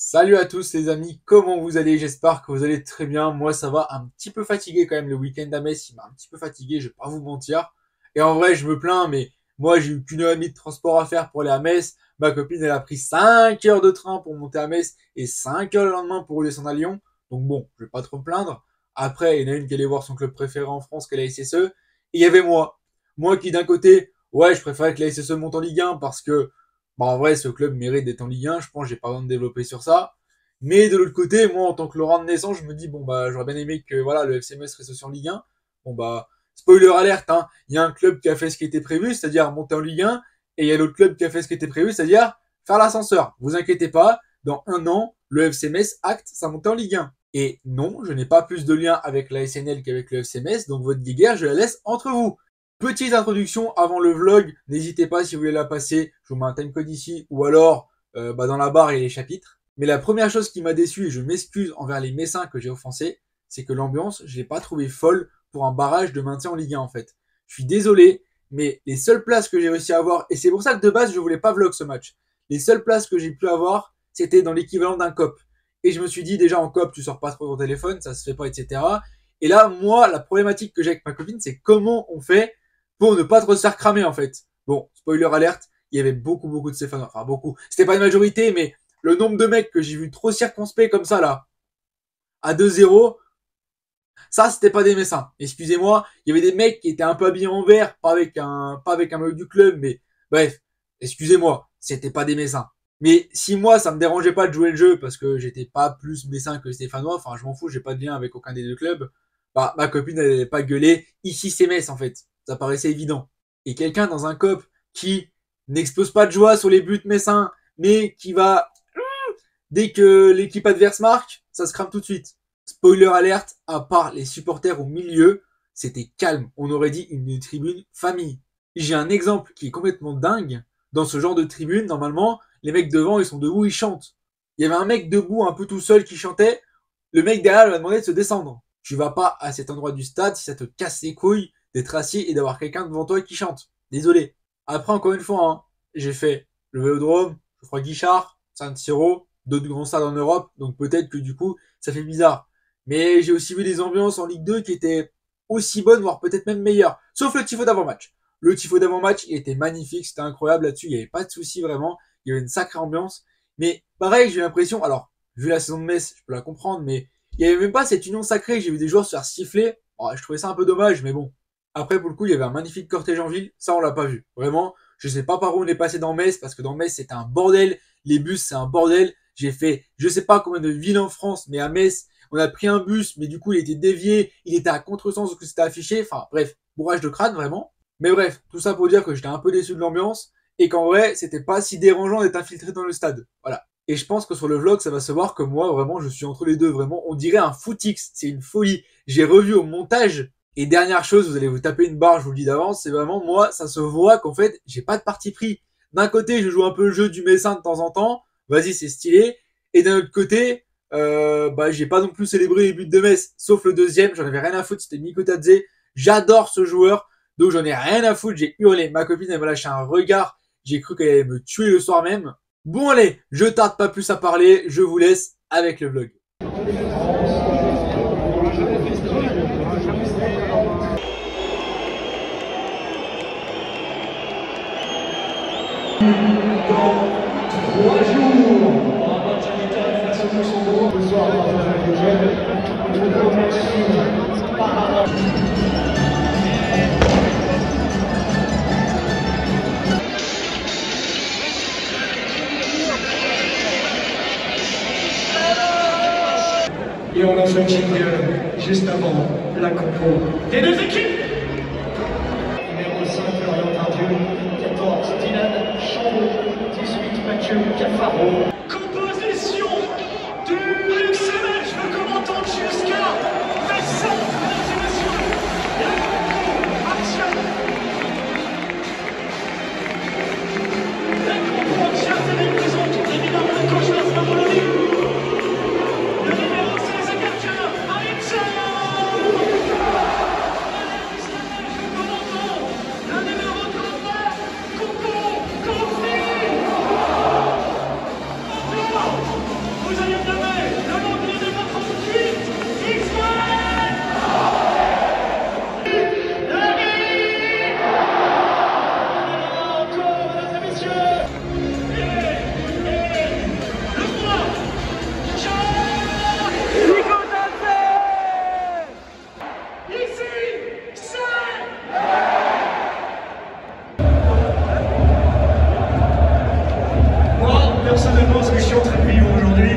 Salut à tous les amis, comment vous allez? J'espère que vous allez très bien. Moi ça va, un petit peu fatigué quand même. Le week-end à Metz, il m'a un petit peu fatigué, je vais pas vous mentir. Et en vrai, je me plains, mais moi j'ai eu qu'une heure et demie de transport à faire pour aller à Metz. Ma copine, elle a pris 5 heures de train pour monter à Metz et 5 heures le lendemain pour redescendre à Lyon. Donc bon, je vais pas trop me plaindre. Après, il y en a une qui allait voir son club préféré en France, qu'elle a SSE. Et il y avait moi. Moi qui d'un côté, ouais, je préférais que la SSE monte en Ligue 1 parce que bah, en vrai, ce club mérite d'être en Ligue 1. Je pense que j'ai pas besoin de développer sur ça. Mais de l'autre côté, moi, en tant que Laurent de naissance, je me dis, bon, bah, j'aurais bien aimé que, voilà, le FC Metz reste aussi en Ligue 1. Bon, bah, spoiler alerte, hein. Il y a un club qui a fait ce qui était prévu, c'est-à-dire monter en Ligue 1. Et il y a l'autre club qui a fait ce qui était prévu, c'est-à-dire faire l'ascenseur. Vous inquiétez pas, dans un an, le FC Metz acte sa montée en Ligue 1. Et non, je n'ai pas plus de lien avec la SNL qu'avec le FC Metz, donc votre guéguerre, je la laisse entre vous. Petite introduction avant le vlog, n'hésitez pas si vous voulez la passer, je vous mets un timecode ici, ou alors dans la barre et les chapitres. Mais la première chose qui m'a déçu, et je m'excuse envers les Messins que j'ai offensés, c'est que l'ambiance, je l'ai pas trouvée folle pour un barrage de maintien en Ligue 1 en fait. Je suis désolé, mais les seules places que j'ai réussi à avoir, et c'est pour ça que de base je voulais pas vlog ce match, les seules places que j'ai pu avoir, c'était dans l'équivalent d'un COP. Et je me suis dit déjà en COP, tu sors pas trop ton téléphone, ça se fait pas, etc. Et là, moi, la problématique que j'ai avec ma copine, c'est comment on fait pour ne pas trop se faire cramer en fait. Bon, spoiler alerte, il y avait beaucoup de ces fans, enfin beaucoup. C'était pas une majorité, mais le nombre de mecs que j'ai vu trop circonspects comme ça là, à 2-0, ça c'était pas des Messins. Excusez-moi, il y avait des mecs qui étaient un peu habillés en vert, pas avec un maillot du club, mais bref, excusez-moi, c'était pas des Messins. Mais si moi ça me dérangeait pas de jouer le jeu parce que j'étais pas plus Messin que Stéphanois, enfin je m'en fous, j'ai pas de lien avec aucun des deux clubs, bah ma copine elle n'allait pas gueuler, ici c'est Metz en fait. Ça paraissait évident. Et quelqu'un dans un cop qui n'explose pas de joie sur les buts messins, mais qui va dès que l'équipe adverse marque, ça se crame tout de suite. Spoiler alerte, à part les supporters au milieu, c'était calme. On aurait dit une tribune famille. J'ai un exemple qui est complètement dingue. Dans ce genre de tribune, normalement, les mecs devant, ils sont debout, ils chantent. Il y avait un mec debout, un peu tout seul, qui chantait. Le mec derrière lui a demandé de se descendre. Tu vas pas à cet endroit du stade si ça te casse les couilles d'être assis et d'avoir quelqu'un devant toi qui chante. Désolé. Après, encore une fois, hein, j'ai fait le Vélodrome, je crois Guichard, San Siro, d'autres grands stades en Europe, donc peut-être que du coup, ça fait bizarre. Mais j'ai aussi vu des ambiances en Ligue 2 qui étaient aussi bonnes, voire peut-être même meilleures. Sauf le tifo d'avant-match. Le tifo d'avant-match, il était magnifique, c'était incroyable là-dessus, il n'y avait pas de souci vraiment, il y avait une sacrée ambiance. Mais pareil, j'ai l'impression, alors, vu la saison de Metz, je peux la comprendre, mais il n'y avait même pas cette union sacrée, j'ai vu des joueurs se faire siffler. Oh, je trouvais ça un peu dommage, mais bon. Après, pour le coup, il y avait un magnifique cortège en ville, ça on l'a pas vu. Vraiment, je sais pas par où on est passé dans Metz, parce que dans Metz c'était un bordel, les bus c'est un bordel. J'ai fait, je sais pas combien de villes en France, mais à Metz, on a pris un bus, mais du coup il était dévié, il était à contresens de ce que c'était affiché. Enfin bref, bourrage de crâne vraiment. Mais bref, tout ça pour dire que j'étais un peu déçu de l'ambiance et qu'en vrai, c'était pas si dérangeant d'être infiltré dans le stade. Voilà. Et je pense que sur le vlog, ça va se voir que moi, vraiment, je suis entre les deux. Vraiment, on dirait un footix. C'est une folie. J'ai revu au montage. Et dernière chose, vous allez vous taper une barre, je vous le dis d'avance, c'est vraiment, moi, ça se voit qu'en fait, j'ai pas de parti pris. D'un côté, je joue un peu le jeu du Messin de temps en temps. Vas-y, c'est stylé. Et d'un autre côté, bah, j'ai pas non plus célébré les buts de Metz, sauf le deuxième. J'en avais rien à foutre. C'était Miko Tadze. J'adore ce joueur. Donc j'en ai rien à foutre, j'ai hurlé. Ma copine, elle m'a lâché un regard. J'ai cru qu'elle allait me tuer le soir même. Bon allez, je tarde pas plus à parler. Je vous laisse avec le vlog. Dans 3 jours, on va match amical face au Luxembourg. Ce soir, on va faire le jeu. Je vous remercie par avance. Et on lance le jingle juste avant la compo des deux équipes. Numéro 5, Florian Tardieu. 14, Dylan Chambaud. 18, Mathieu Cafaro. Composition du XML. Je veux qu'on m'entende jusqu'à Messin, mesdames et messieurs. La compo, action. La compo, chers amis, présente évidemment le coach Vincent Bologna. Le numéro 16 est quelqu'un, Maritza. Le numéro 39, Coco, Kofi. vous allez nommer le nom du numéro 38, Ismaël David. Encore, mesdames et messieurs. Et le roi, Jacques Nicotazé. Ici, c'est... Moi, personnellement, ce que je suis en train de vivre aujourd'hui,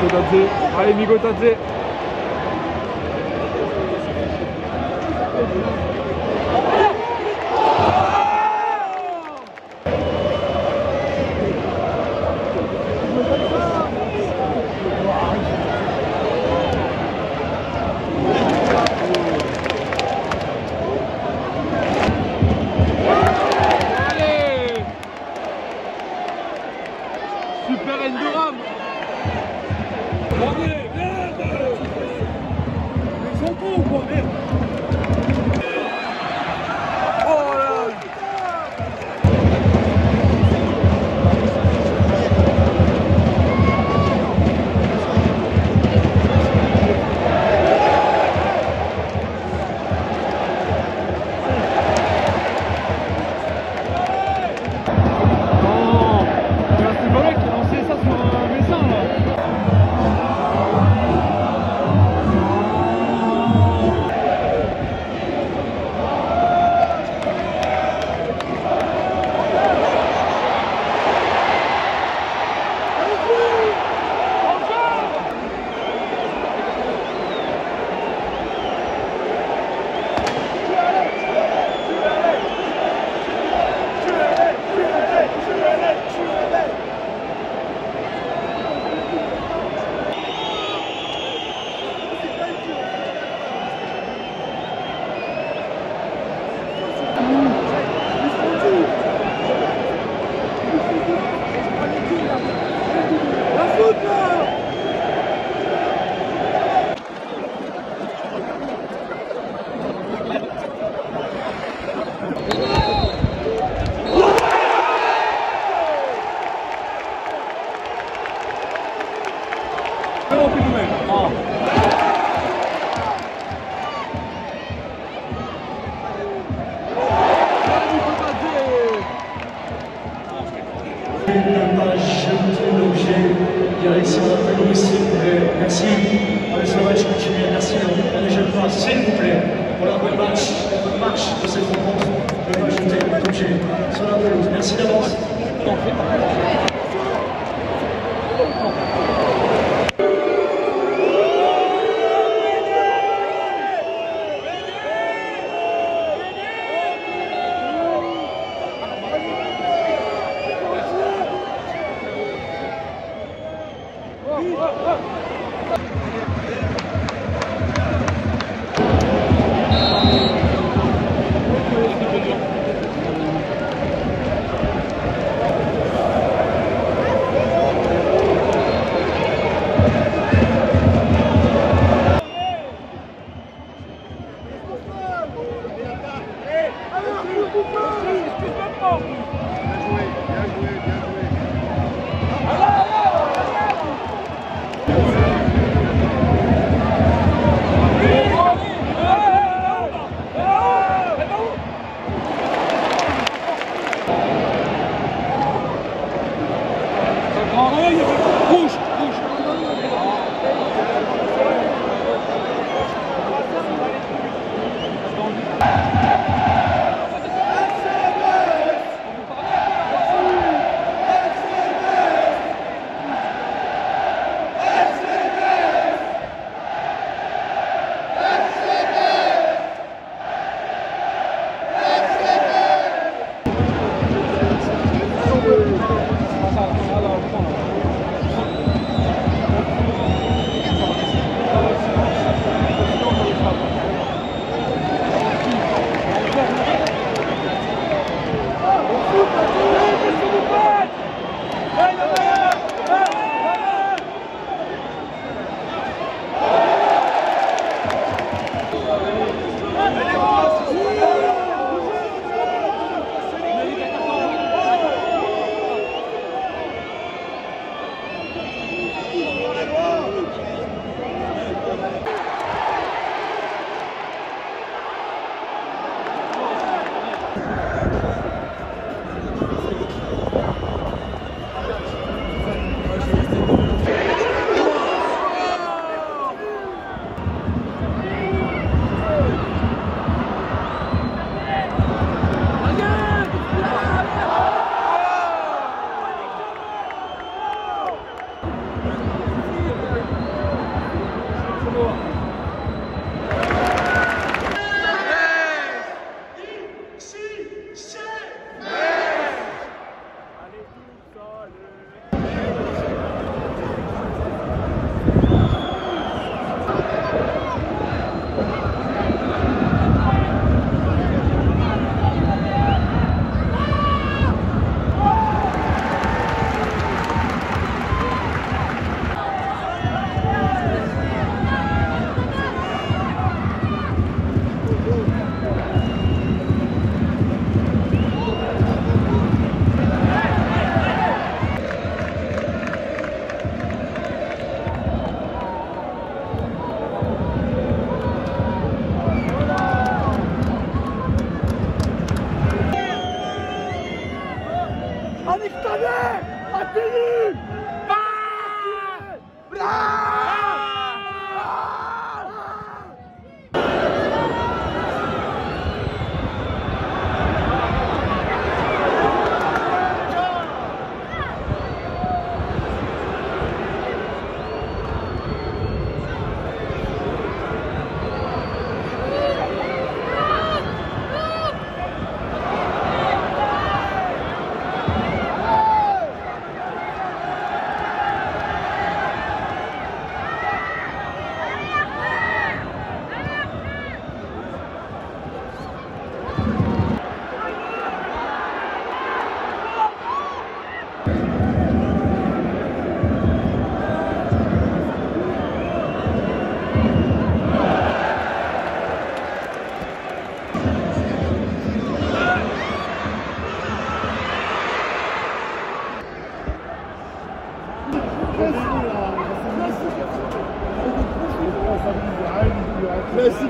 Nicotazé. Allez, Nicotazé. Super Enduram. Allez, merde. ne pas jeter l'objet. Direction la pelouse, s'il vous plaît. Merci. Laissez le match continuer. Merci. On ne jette pas, s'il vous plaît. Pour la bonne marche de cette rencontre. Ne pas jeter l'objet sur la pelouse. Merci d'avance. Classique,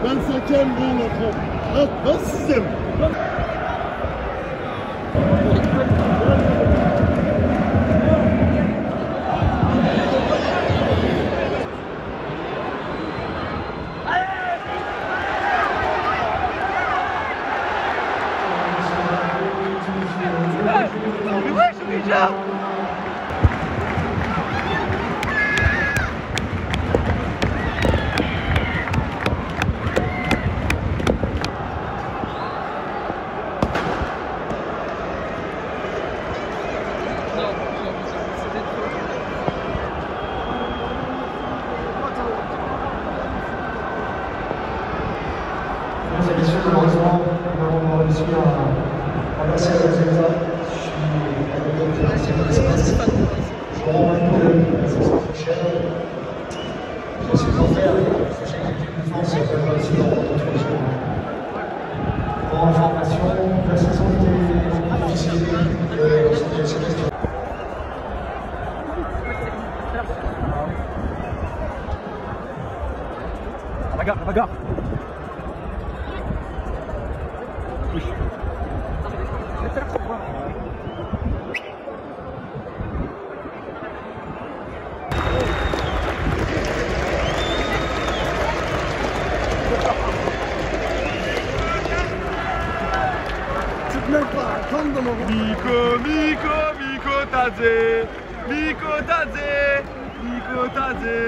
25e bon notre 26e. là. Mesdames et messieurs, malheureusement, nous n'avons pas réussi à passer le résultat. Je suis à la deuxième place. Je rends un peu la saison prochaine. Je suis en faire. Sachez que j'ai une défense aussi dans d'autres choses. Pour information, la saison était difficile. C'était cette question. La bagarre. Oui. Tu te mêles pas, comme dans mon Miko Tadze.